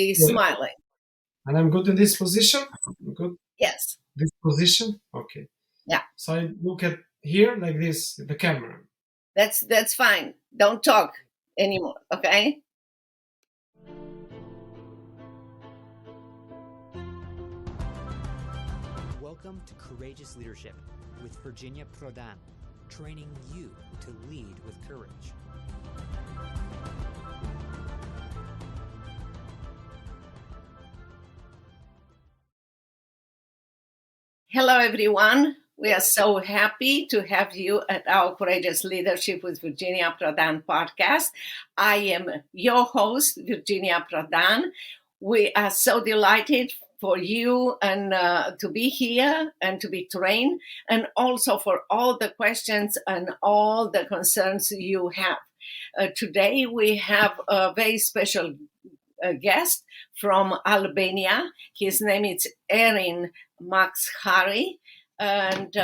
Smiling. And I'm good in this position? Good? Yes. This position? Okay. Yeah. So I look at here like this, the camera. That's fine. Don't talk anymore, okay? Welcome to Courageous Leadership with Virginia Prodan, training you to lead with courage. Hello, everyone. We are so happy to have you at our Courageous Leadership with Virginia Prodan podcast. I am your host, Virginia Prodan. We are so delighted for you and to be here and to be trained, and also for all the questions and all the concerns you have. Today we have a very special guest from Albania. His name is Erin Maxhari, and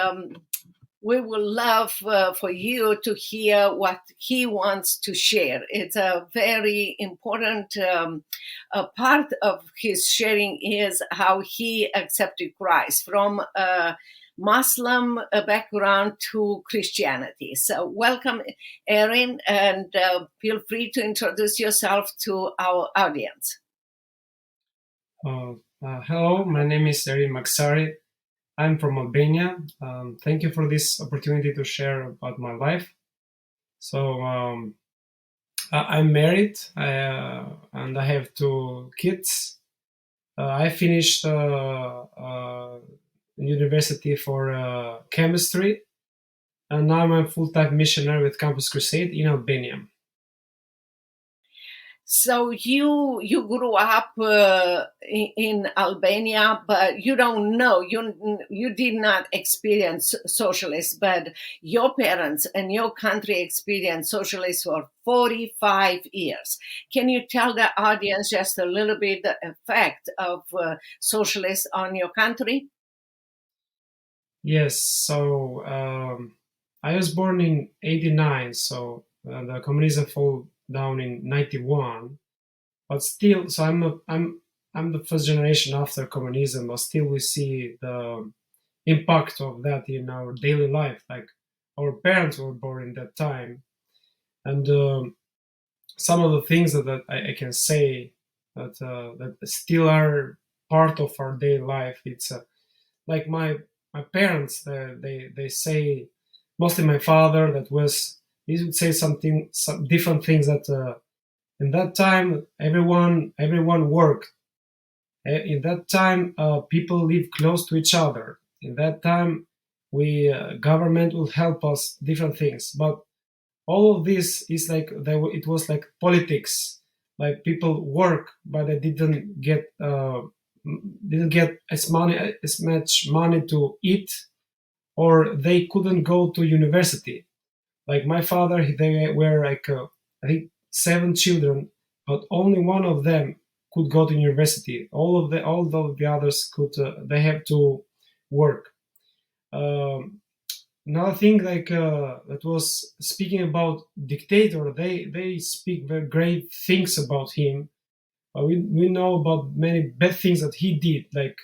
we would love for you to hear what he wants to share. It's a very important part of his sharing is how he accepted Christ from a Muslim background to Christianity. So welcome, Erin, and feel free to introduce yourself to our audience. Hello, my name is Erin Maxhari. I'm from Albania. Thank you for this opportunity to share about my life. So I'm married and I have 2 kids. I finished university for chemistry, and now I'm a full-time missionary with Campus Crusade in Albania. So you grew up in Albania, but you don't know, you did not experience socialism, but your parents and your country experienced socialism for 45 years. Can you tell the audience just a little bit the effect of socialism on your country? Yes, so I was born in 89, so the communism fell down in 91, but still, so I'm the first generation after communism, but still we see the impact of that in our daily life. Like our parents were born in that time, and some of the things that I can say that still are part of our daily life. It's like my parents, they say, mostly my father, he would say some different things that in that time everyone worked. In that time people live close to each other. In that time government will help us different things, but all of this is like it was like politics. Like people work, but they didn't get as much money to eat, or they couldn't go to university. Like my father, they were like I think 7 children, but only one of them could go to university. All of the others could. They have to work. Another thing, like that was speaking about dictator. They speak very great things about him. We know about many bad things that he did, like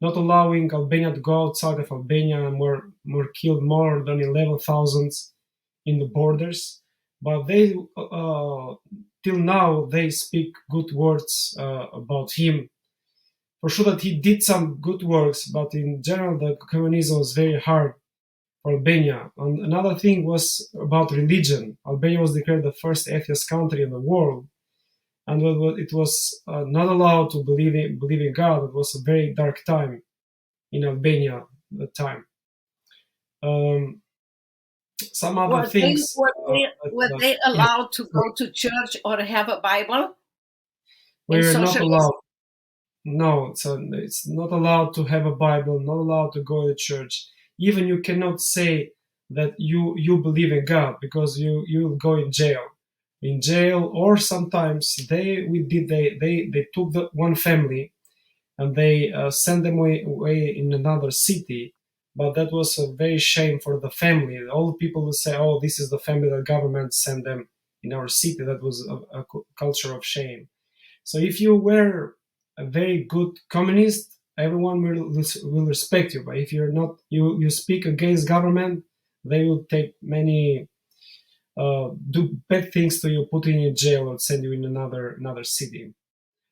not allowing Albania to go outside of Albania, and were killed more than 11,000 in the borders. But they till now they speak good words about him. For sure that he did some good works, but in general the communism was very hard for Albania. And another thing was about religion. Albania was declared the first atheist country in the world, and it was not allowed to believe in God. It was a very dark time in Albania at the time. Some other things. Were they allowed to go to church or have a Bible? We were not allowed. No, so it's not allowed to have a Bible, not allowed to go to church. Even you cannot say that you believe in God, because you will go in jail. In jail, or sometimes they took one family and they sent them away in another city. But that was a very shame for the family. All the people would say, "Oh, this is the family that government sent them in our city." That was a culture of shame. So if you were a very good communist, everyone will respect you. But if you're not, you speak against government, they will take many do bad things to you, put you in jail, or send you in another city.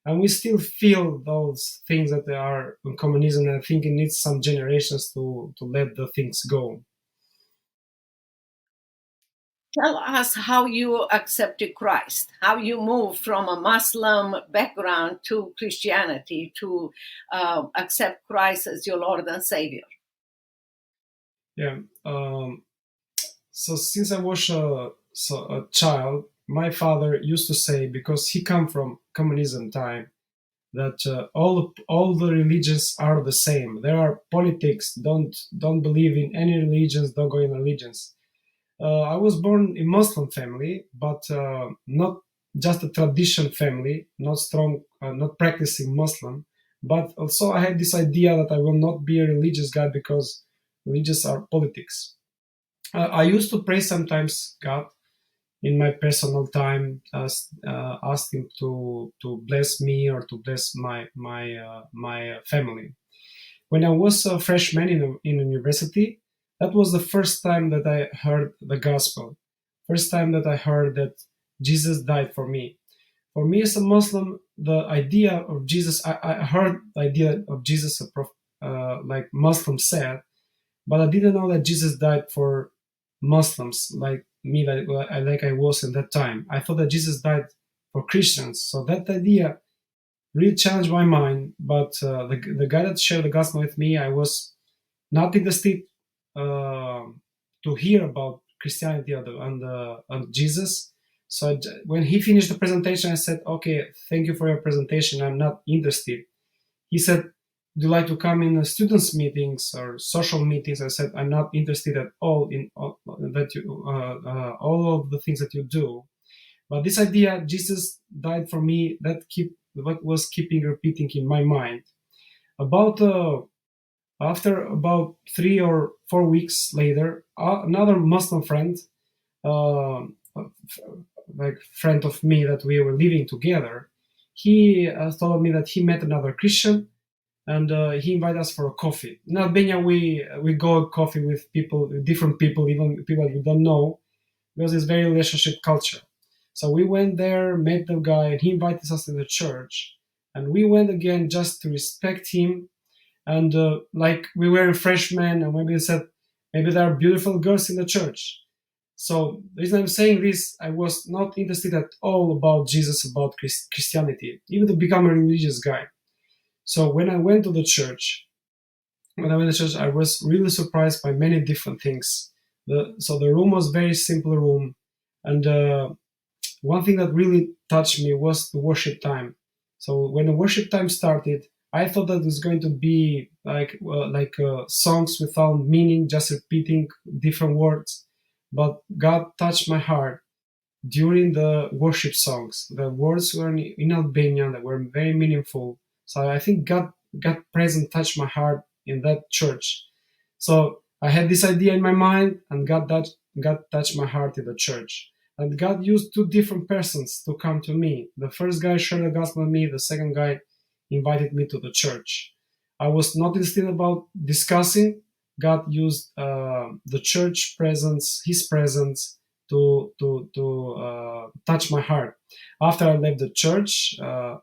And we still feel those things that they are in communism. And I think it needs some generations to let the things go. Tell us how you accepted Christ, how you moved from a Muslim background to Christianity to accept Christ as your Lord and Savior. Yeah. So since I was a child, my father used to say, because he come from communism time, that all the religions are the same. There are politics. Don't believe in any religions. Don't go in religions. I was born in Muslim family, but not just a tradition family, not strong, not practicing Muslim. But also I had this idea that I will not be a religious guy because religions are politics. I used to pray sometimes God in my personal time, ask Him to bless me or to bless my family. When I was a freshman in university, that was the first time that I heard the gospel. First time that I heard that Jesus died for me. For me as a Muslim, the idea of Jesus, I heard the idea of Jesus, like Muslims said, but I didn't know that Jesus died for Muslims like me, like I was in that time. I thought that Jesus died for Christians. So that idea really challenged my mind. But the guy that shared the gospel with me, I was not interested to hear about Christianity and Jesus. So when he finished the presentation, I said, "Okay, thank you for your presentation. I'm not interested." He said, "Do you like to come in students' meetings or social meetings?" I said, "I'm not interested at all in all of the things that you do." But this idea, Jesus died for me, what was keeping repeating in my mind. After about 3 or 4 weeks later, another Muslim friend, like friend of me that we were living together, he told me that he met another Christian, and he invited us for a coffee. In Albania, we go coffee with different people, even people we don't know, because it's very relationship culture. So we went there, met the guy, and he invited us to the church, and we went again just to respect him. And like we were freshmen, and maybe said maybe there are beautiful girls in the church. So the reason I'm saying this, I was not interested at all about Jesus, about Christianity, even to become a religious guy. So when I went to the church, I was really surprised by many different things. So the room was very simple room, and one thing that really touched me was the worship time. So when the worship time started, I thought that it was going to be like songs without meaning, just repeating different words. But God touched my heart during the worship songs. The words were in Albanian that were very meaningful. So I think God present touched my heart in that church. So I had this idea in my mind, and God touched my heart in the church. And God used two different persons to come to me. The first guy shared the gospel with me. The second guy invited me to the church. I was not interested about discussing. God used the church presence, His presence, to touch my heart. After I left the church,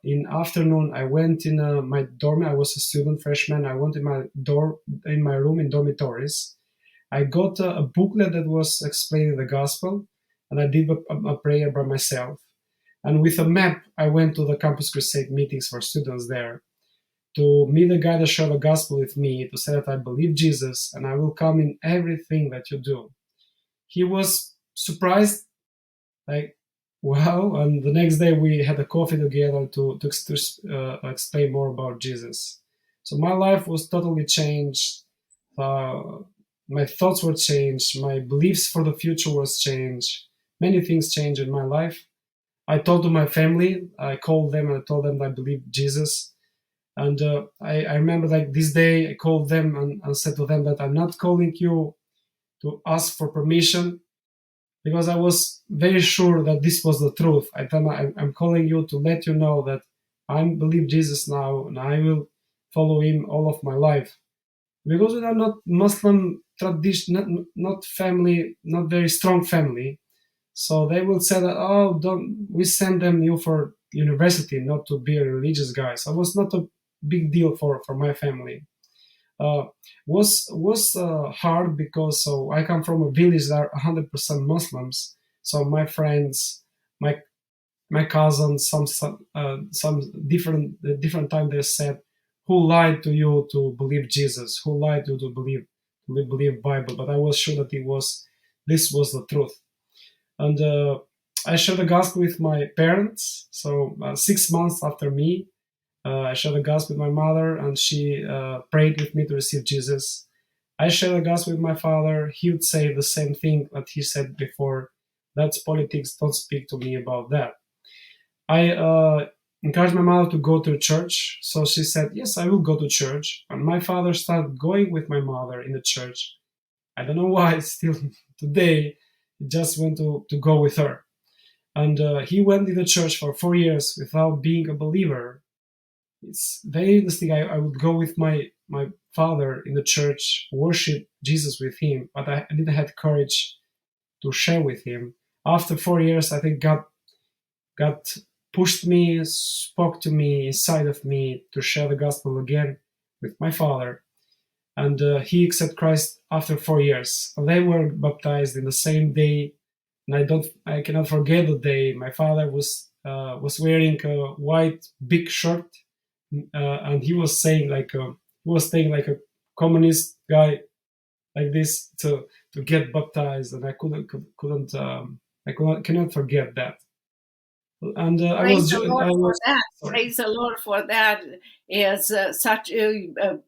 in afternoon, I went in my dorm. I was a student freshman. I went in my room in dormitories. I got a booklet that was explaining the gospel, and I did a prayer by myself. And with a map, I went to the Campus Crusade meetings for students there to meet the guy that shared the gospel with me, to say that I believe Jesus and I will come in everything that you do. He was surprised, like, wow. And the next day we had a coffee together to explain more about Jesus. So my life was totally changed. My thoughts were changed. My beliefs for the future was changed. Many things changed in my life. I told to my family, I called them and I told them that I believe Jesus. And I remember like this day, I called them and said to them that I'm not calling you to ask for permission, because I was very sure that this was the truth. I tell them I'm calling you to let you know that I believe Jesus now, and I will follow him all of my life. Because we are not Muslim tradition, not family, not very strong family. So they will say that, oh, don't we send them you for university, not to be a religious guy. So it was not a big deal for my family. Uh, was hard because so I come from a village that are 100% Muslims. So my friends, my cousins, some different time they said, who lied to you to believe Jesus? Who lied to you to believe Bible? But I was sure that this was the truth. And I shared the gospel with my parents. So 6 months after me, I shared the gospel with my mother, and she prayed with me to receive Jesus. I shared the gospel with my father. He would say the same thing that he said before. That's politics. Don't speak to me about that. I encouraged my mother to go to church. So she said, yes, I will go to church. And my father started going with my mother in the church. I don't know why, still today, he just went to go with her. And he went in the church for 4 years without being a believer. It's very interesting. I would go with my father in the church, worship Jesus with him, but I didn't have courage to share with him. After 4 years, I think God pushed me, spoke to me inside of me to share the gospel again with my father. And he accepted Christ after 4 years. They were baptized in the same day, and I cannot forget the day. My father was wearing a white big shirt, and he was saying like a communist guy like this to get baptized, and I cannot forget that. And Praise the Lord for that. Praise the Lord for that. Is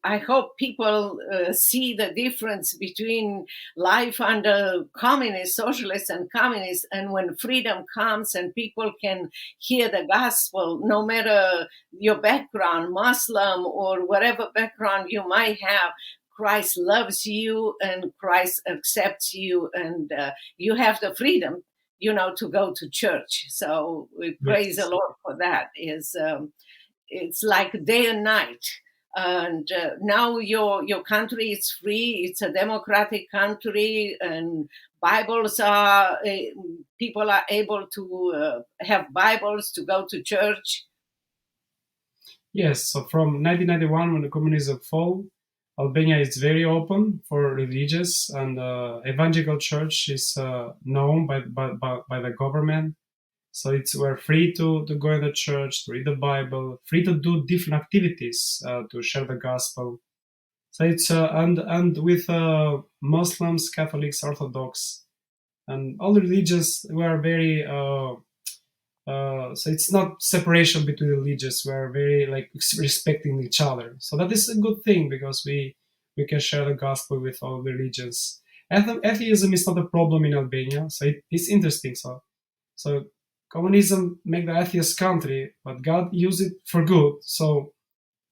I hope people see the difference between life under communist, socialist, and communist, and when freedom comes and people can hear the gospel, no matter your background, Muslim or whatever background you might have. Christ loves you and Christ accepts you, and you have the freedom, to go to church. So we praise the Lord for that. It's like day and night. And now your country is free. It's a democratic country, and Bibles are people are able to have Bibles to go to church. Yes. So from 1991, when the communism fell, Albania is very open for religious, and evangelical church is known by the government. So we're free to go in the church, to read the Bible, free to do different activities to share the gospel. So it's and with Muslims, Catholics, Orthodox, and all the religions, we are very. So it's not separation between religions. We are very respecting each other. So that is a good thing, because we can share the gospel with all the religions. Atheism is not a problem in Albania. So it's interesting. So communism make the atheist country, but God used it for good. So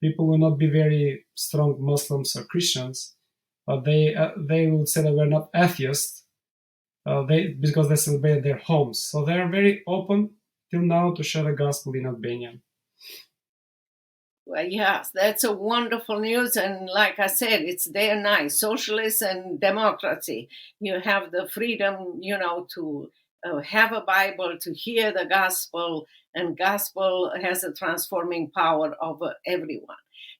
people will not be very strong Muslims or Christians, but they will say that we're not atheists. Because they celebrate their homes. So they are very open till now to share the gospel in Albania. Well, yes, that's a wonderful news. And like I said, it's day and night, socialism and democracy. You have the freedom, to have a Bible, to hear the gospel, and gospel has a transforming power over everyone.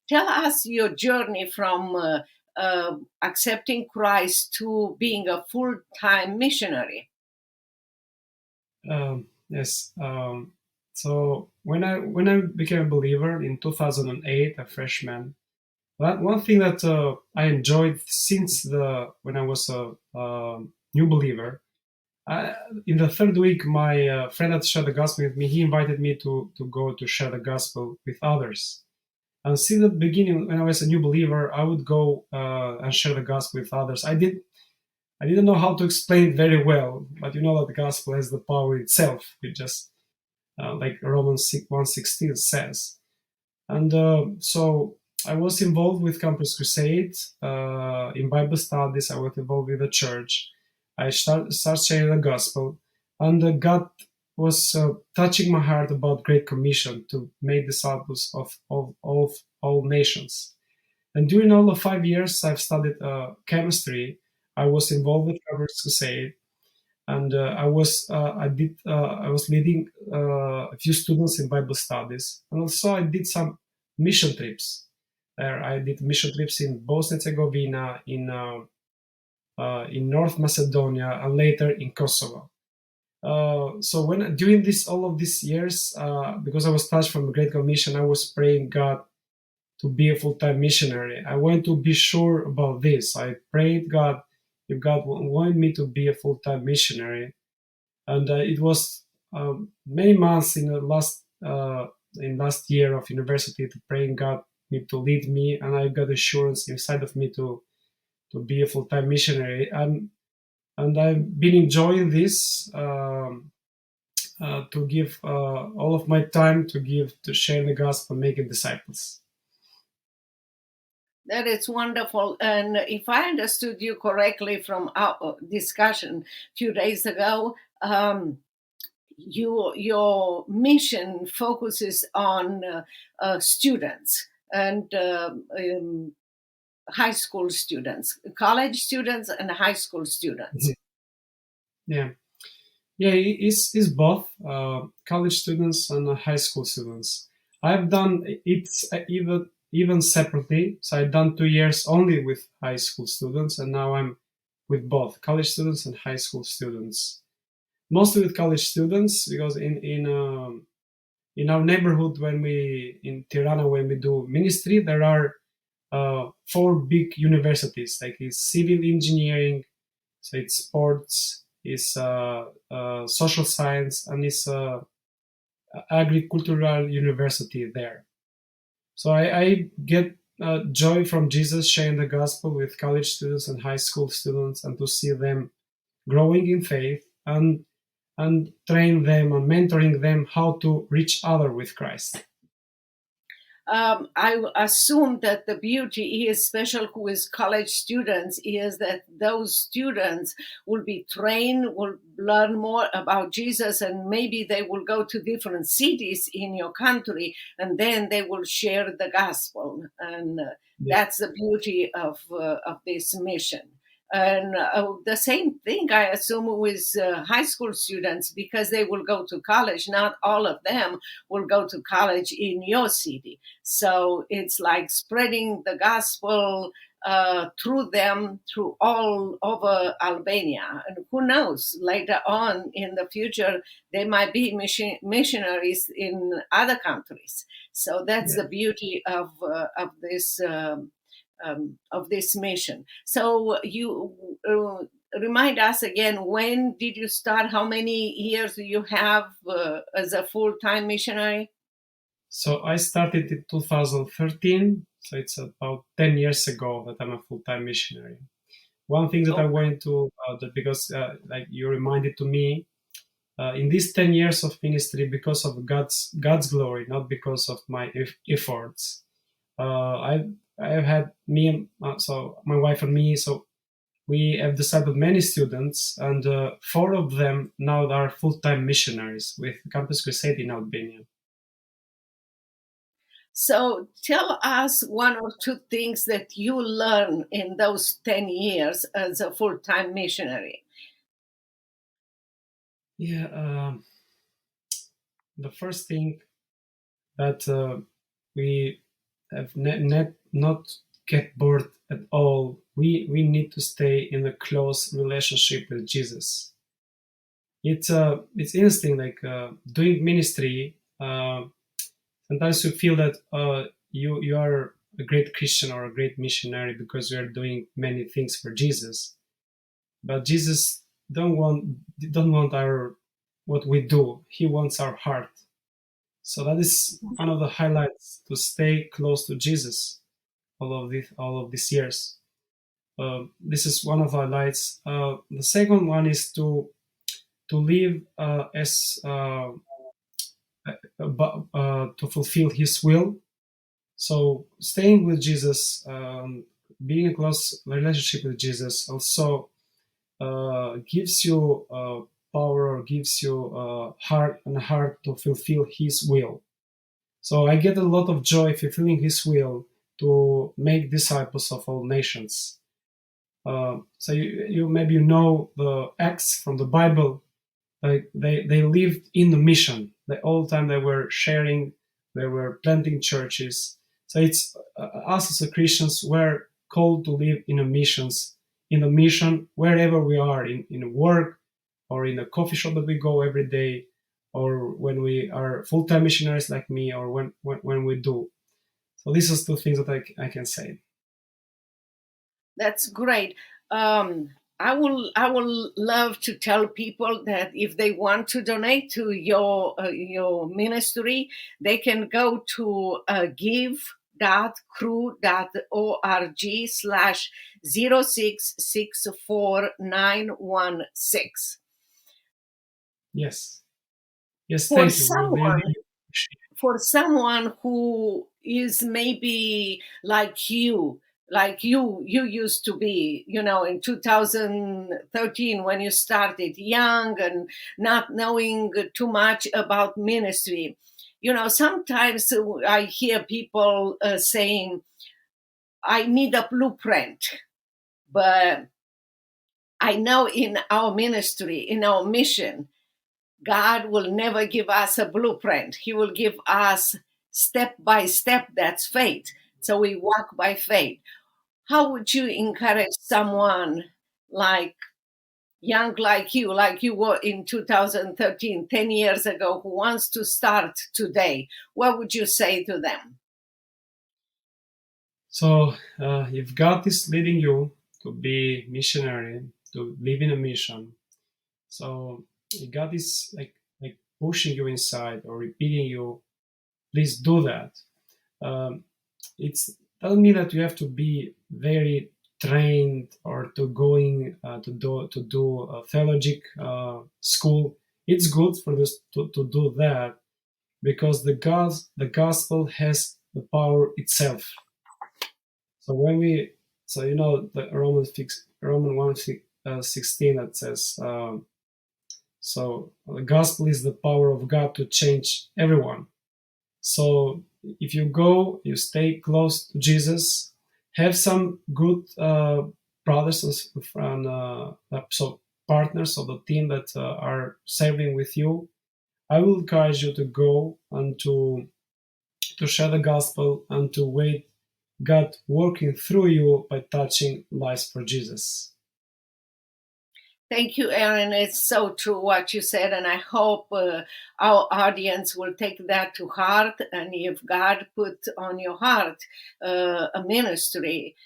Tell us your journey from accepting Christ to being a full-time missionary. Yes. So when I became a believer in 2008, a freshman, one thing that I enjoyed since when I was a new believer, in the third week, my friend that shared the gospel with me, he invited me to go to share the gospel with others. And since the beginning, when I was a new believer, I would go and share the gospel with others. I didn't know how to explain it very well, but that the gospel has the power itself. It just like Romans 1:16 says. And so I was involved with Campus Crusade in Bible studies. I was involved with the church. I started sharing the gospel, and God was touching my heart about Great Commission to make disciples of all nations. And during all the 5 years I've studied chemistry, I was involved with Campus Crusade, and I was leading a few students in Bible studies, and also I did some mission trips. I did mission trips in Bosnia and Herzegovina, in North Macedonia, and later in Kosovo. So when during all of these years, because I was touched from the Great Commission, I was praying God to be a full-time missionary. I wanted to be sure about this. I prayed God, if God wanted me to be a full-time missionary, and it was many months in the last year of university to praying God me to lead me, and I got assurance inside of me to be a full-time missionary, and I've been enjoying this. To give all of my time to sharing the gospel, making disciples. That is wonderful. And if I understood you correctly from our discussion a few days ago, your mission focuses on students and high school students, college students and high school students. Yeah. It's both college students and high school students. I've done it even separately. So I've done 2 years only with high school students, and now I'm with both college students and high school students. Mostly with college students, because in our neighborhood, in Tirana, when we do ministry, there are 4 big universities, like it's civil engineering, so it's sports, it's social science, and it's agricultural university there. So I get joy from Jesus sharing the gospel with college students and high school students, and to see them growing in faith and train them and mentoring them how to reach others with Christ. I assume that the beauty is, especially with college students, is that those students will be trained, will learn more about Jesus, and maybe they will go to different cities in your country, and then they will share the gospel. And that's the beauty of this mission. And the same thing, I assume, with high school students, because they will go to college. Not all of them will go to college in your city. So it's like spreading the gospel through them, through all over Albania. And who knows, later on in the future, they might be missionaries in other countries. So that's the beauty of this of this mission. So you remind us again, when did you start? How many years do you have as a full-time missionary? So I started in 2013. So it's about 10 years ago that I'm a full-time missionary. One thing that I wanted to, because like you reminded to me, in these 10 years of ministry, because of God's glory, not because of my efforts, I've had so my wife and me, so we have decided many students, and 4 of them now are full-time missionaries with Campus Crusade in Albania. So tell us 1 or 2 things that you learned in those 10 years as a full-time missionary. Yeah, the first thing that we have not get bored at all. We need to stay in a close relationship with Jesus. It's interesting, like doing ministry. Sometimes you feel that you are a great Christian or a great missionary because you are doing many things for Jesus, but Jesus don't want our what we do. He wants our heart. So that is one of the highlights, to stay close to Jesus all of these years. This is one of the highlights. The second one is to live to fulfill His will. So staying with Jesus, being in close relationship with Jesus, also gives you power or gives you a heart to fulfill His will. So I get a lot of joy fulfilling His will to make disciples of all nations. So you maybe know the Acts from the Bible. Like they lived in the mission. The whole time they were sharing, they were planting churches. So it's us as Christians, we're called to live in the mission wherever we are, in work or in a coffee shop that we go every day, or when we are full-time missionaries like me, or when we do. So these are two things that I can say. That's great. I will love to tell people that if they want to donate to your ministry, they can go to give.cru.org/0664916. Yes. Yes, For thank you. We really for someone who is maybe like you used to be, in 2013 when you started, young and not knowing too much about ministry. Sometimes I hear people saying, I need a blueprint. But I know in our ministry, in our mission, God will never give us a blueprint. He will give us step by step. That's faith. So we walk by faith. How would you encourage someone young like you were in 2013, 10 years ago, who wants to start today? What would you say to them? So if God is leading you to be missionary, to live in a mission, so if God is like pushing you inside or repeating you, please do that. It doesn't mean that you have to be very trained or to do a theologic school. It's good for this to do that, because the gospel has the power itself. So the Roman 1:16 that says, so the gospel is the power of God to change everyone. So if you go, you stay close to Jesus, have some good brothers and so partners of the team that are serving with you, I will encourage you to go and to share the gospel and to wait God working through you by touching lives for Jesus. Thank you, Erin. It's so true what you said, and I hope our audience will take that to heart. And if God put on your heart a ministry,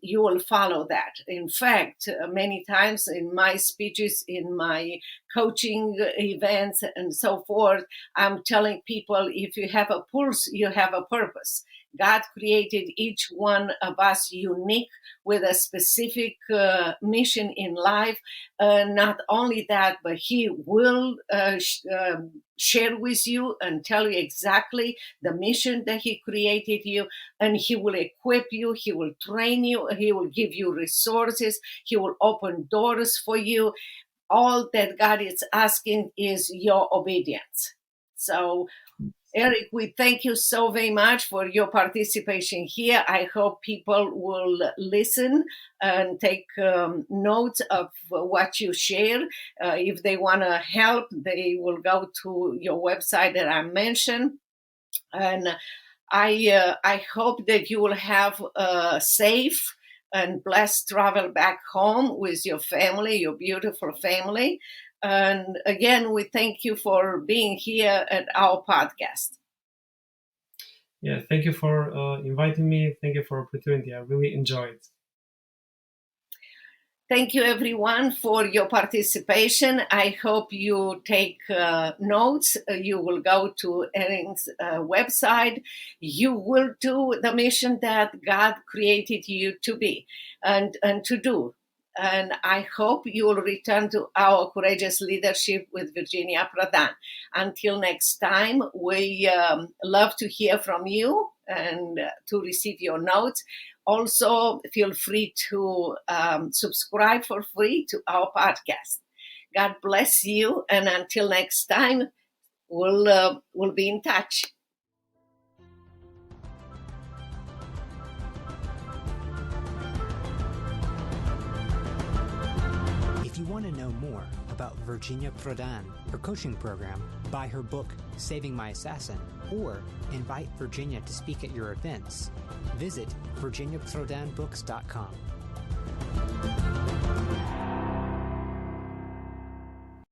you will follow that. In fact, many times in my speeches, in my coaching events, and so forth, I'm telling people, if you have a pulse, you have a purpose. God created each one of us unique with a specific mission in life. Not only that, but He will share with you and tell you exactly the mission that He created you, and He will equip you, He will train you, He will give you resources, He will open doors for you. All that God is asking is your obedience. So, Eric, we thank you so very much for your participation here. I hope people will listen and take notes of what you share. If they want to help, they will go to your website that I mentioned. And I hope that you will have a safe and blessed travel back home with your family, your beautiful family. And again, we thank you for being here at our podcast. Yeah, thank you for inviting me. Thank you for the opportunity. I really enjoyed it. Thank you, everyone, for your participation. I hope you take notes. You will go to Erin's website. You will do the mission that God created you to be and to do. And I hope you will return to our Courageous Leadership with Virginia Prodan. Until next time, we love to hear from you and to receive your notes. Also, feel free to subscribe for free to our podcast. God bless you. And until next time, we'll be in touch. If you want to know more about Virginia Prodan, her coaching program, buy her book, Saving My Assassin, or invite Virginia to speak at your events, visit virginiaprodanbooks.com.